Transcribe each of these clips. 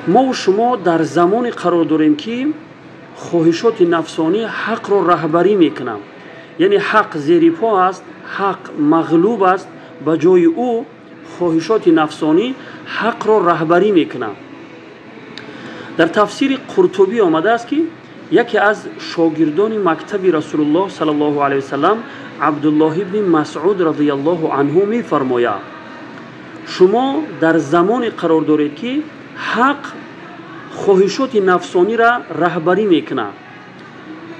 ما و شما در زمانی قرار داریم که خواهشات نفسانی حق را رهبری میکنم. یعنی حق زیر پا است، حق مغلوب است، به جای او خواهشات نفسانی حق را رهبری میکنم. در تفسیر قرطبی آمده است که یکی از شاگردان مکتب رسول الله صلی الله علیه وسلم عبدالله ابن مسعود رضی الله عنه میفرماید شما در زمان قرار دارید که حق خواهشات نفسانی را رهبری میکنه.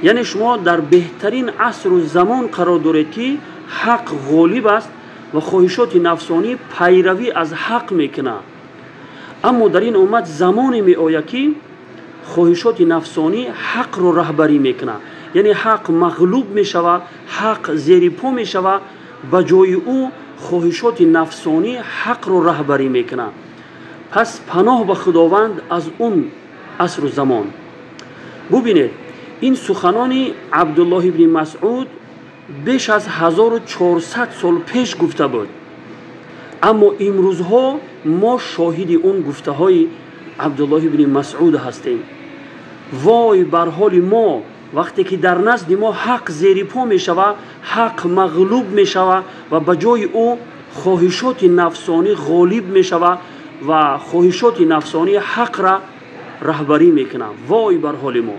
یعنی شما در بهترین عصر و زمان قرار دارید که حق غالب است و خواهشات نفسانی پیروی از حق میکنه. اما در این امت زمانی می آید که خواهشات نفسانی حق رو رهبری میکنه. یعنی حق مغلوب می شود، حق زیر پا می شود، به جای او خواهشات نفسانی حق رو رهبری میکنه. پس پناه به خداوند از اون عصر و زمان. ببینید این سخنان عبدالله ابن مسعود بیش از 1400 سال پیش گفته بود، اما امروزها ما شاهد اون گفته های عبدالله ابن مسعود هستیم. وای بر حال ما وقتی که در نزد ما حق زیر پا می شود، حق مغلوب می شود و به جای او خواهشات نفسانی غالب می شود و خواهشات نفسانی حق را رهبری می کنند. وای بر حال ما.